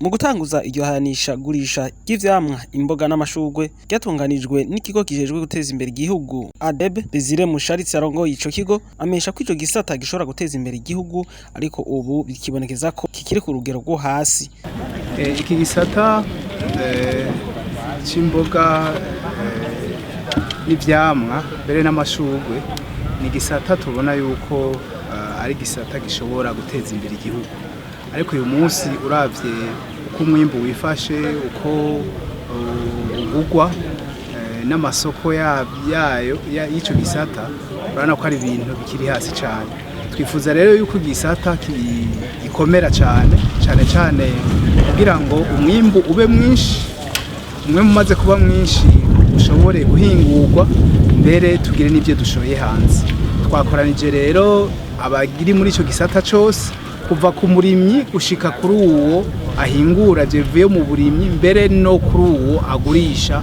mu gutanguza iryo hayanisha gurisha ry'ivyamwa imboga n'amashurwe ryatunganijwe n'ikigo kijejwe guteza imbere igihugu ADEB. Desire Musharitsi arongoye ico kigo amenyesha ko ico gisata gishobora guteza imbere igihugu ariko ubu bikibonekeza ko kikiri ku rugero rwo hasi. Iki gisata c'imboga n'ivyamwa mbere n'amashurwe ni gisata tubona yuko ari gisata gishobora guteza imbere igihugu, ariko uyu munsi uravye uko umwimbu wifashe, uko ugugwa n'amasoko yayo y'ico gisata, urabona ko ari ibintu bikiri hasi cyane. Twifuza rero yuko gisata gikomera cyane kugira ngo umwimbu ube mwinshi, umwimbu umaze kuba mwinshi ushobore guhingurwa mbere tugire n'ibyo dushoye hanze. Twakoranije rero abagiri muri ico gisata cyose kuva ku murimyi gushika kuri uwo ahingura bivuye mu burimyi mbere no kuri uwo agurisha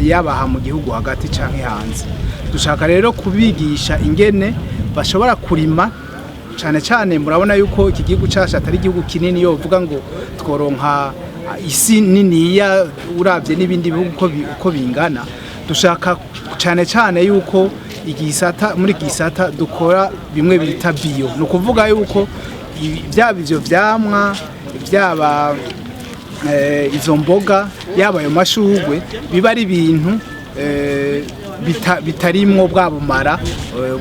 yabaha mu gihugu hagati canke hanze. Dushaka rero kubigisha ingene bashobora kurima cyane murabona yuko iki gihugu cacu atari igihugu kinini yo uvuga ngo tworonka isi nini ya uravye n'ibindi bihugu uko bingana. Dushaka cyane yuko igisata muri gisata dukora bimwe bita bio, no kuvuga yuko byaba ivyo vyamwa byaba izo mboga yaba ayo mashurwe biba ari ibintu bitarimwo bwabumara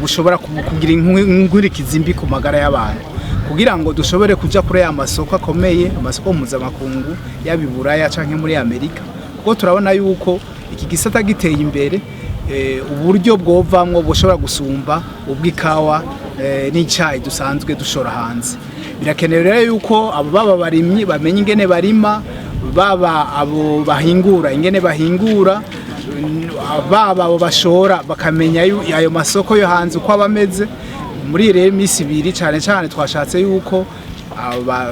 bushobora kugira inkurikizi mbi ku magara y'abantu, kugira ngo dushobore kuja kuri ya masoko akomeye, amasoko mpuzamakungu y'abiburaya canke muri Amerika, kuko turabona yuko iki gisata giteye imbere uburyo bwovamwo bushobora gusumba ubw'ikawa n'icayi dusanzwe dushora hanze. Birakenewe rero yuko abo baba barimyi bamenye ingene barima, baba abo bahingura ingene bahingura, baba abo bashora bakamenya ayo masoko yo hanze uko abameze. Muri rero imisi ibiri cyane twashatse yuko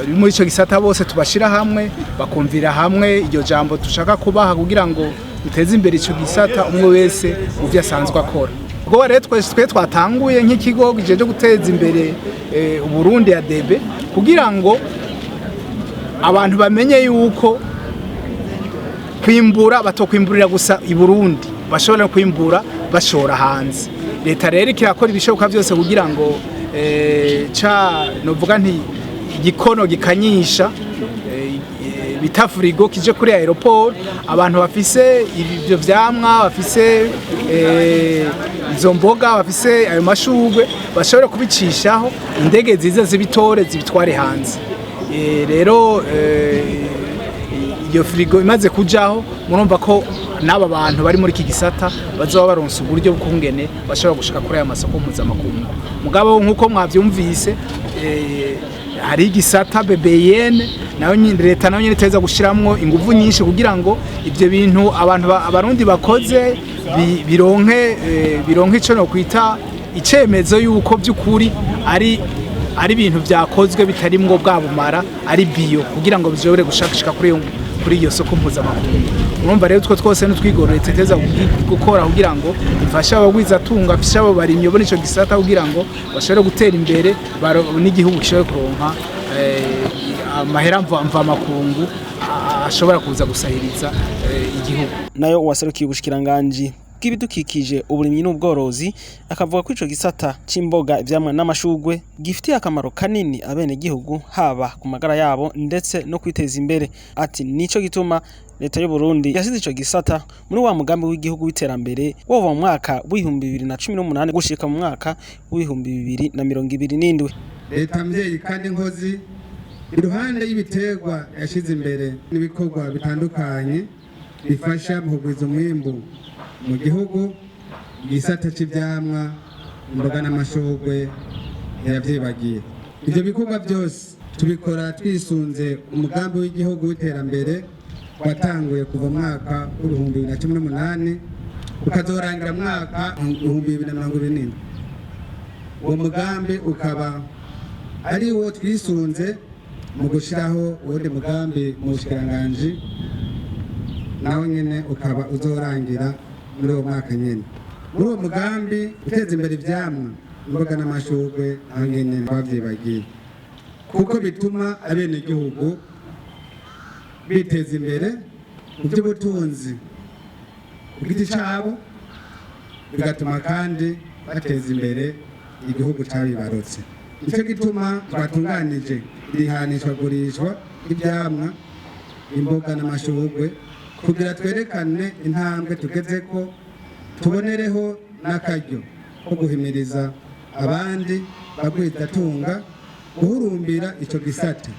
muri ico gisata bose tubashira hamwe bakumvira hamwe iryo jambo dushaka kubaha kugira ngo duteze imbere ico gisata umwe wese uvyo asanzwe akora. Ubwo rero twe twatanguye nk'ikigo gijeje guteza imbere Burundi ADEB kugira ngo abantu bamenye yuko kwimbura batokwimburira gusa i Burundi, bashobora kwimbura bashora hanze. Leta rero ikirakora ibishoboka byose kugira ngo novuga nti igikono gikanyisha bita frigo kije kuri aeroport, abantu bafise ibyo vyamwa, bafise izo mboga, bafise ayo mashurwe bashobora kubicishaho indege ziza zibitore zibitware hanze. Rero iyo frigo imaze kujaho murumva ko n'aba bantu bari muri iki gisata bazoba baronsa uburyo bw'ungene bashobora gushika kuri aya masoko mpuzamakungu. Mugabo nk'uko mwavyumvise hari igisata BBN nayo leta nayo nyine iteza gushiramwo ingufu nyinshi kugira ngo ivyo bintu abarundi bakoze bironke ico no kwita icemezo yuko by'ukuri ari ibintu byakozwe bitarimwo bwabumara, ari bio, kugira ngo bizobere gushakishika kuri iyo soko mpuzamakungu. Urumva rero twose n'utwigorore teteza gukora kugira ngo bifashe abagwiza tunga afisha abo barimye bo nico gisata kugira ngo bashobore gutera imbere n'igihugu gishobore kuronka amahera mva makungu ashobora kuza gusahiriza igihugu. Nayo waserukiye ubushikiranganje bw'ibidukikije uburimyi n'ubworozi akavuga ko ico gisata c'imboga ivyamwa n'amashurwe gifitiye akamaro kanini abene gihugu haba ku magara yabo ndetse no kwiteza imbere. Ati nico gituma leta y'u Burundi yasize ico gisata muri wa mugambi w'igihugu w'iterambere wova mu mwaka w'2018 gushika mu mwaka w'2027. Leta mvyeyi kandi nkozi iruhande y'ibiterwa yashize imbere n'ibikorwa bitandukanye bifasha mu kugwiza umwimbu mu gihugu. Gisata cy'ivyamwa imboga n'amashurwe yavyibagiye. Ivyo bikorwa byose tubikora twisunze umugambi w'igihugu w'iterambere watanguye kuva mwaka w'2018 ukazorangira mwaka 2027. Uwo mugambi ukaba ari wo twisunze mu gushiraho uwundi mugambi mu bushikiranganje nawo nyene ukaba uzorangira muri uwo mwaka nyene. Muri uwo mugambi uteza imbere ivyamwa imboga n'amashurwe naho nyene twavyibagiye, kuko bituma abene gihugu biteza imbere mu by'ubutunzi ku giti cyabo, bigatuma kandi bateza imbere igihugu cyabibarutse. Nicyo gituma twatunganije irihanishwagurishwa ry'ivyamwa, imboga n'amashurwe kugira twerekane intambwe tugeze ko, tubonereho n'akaryo ko guhimiriza abandi bagwizatunga guhurumbira ico gisata.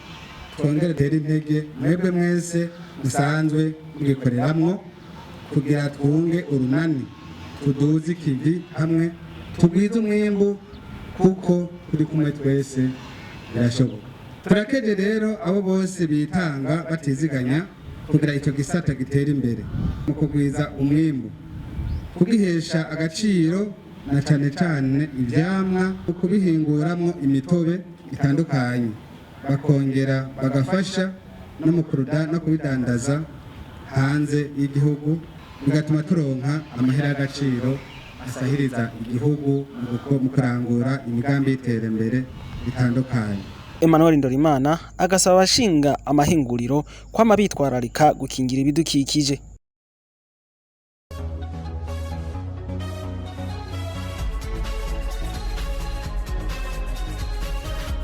Twongere tere intege mwebwe mwese musanzwe mugikoreramwo kugira twunge urunani, tuduze ikivi hamwe, tugwize umwimbu kuko turi kumwe twese birashoboka. Turakeje rero abo bose bitanga batiziganya kugira ico gisata gitera imbere mu kugwiza umwimbu, kugihesha agaciro na cane cane ivyamwa, kubihinguramwo imitobe itandukanye, bakongera bagafasha no mu kuruda no kubidandaza hanze y'igihugu, bigatuma turonka amahera y'agaciro asahiriza igihugu mu kurangura imigambi y'iterambere bitandukanye. Emmanuel Ndorimana agasaba abashinga amahinguriro kwama bitwararika gukingira ibidukikije.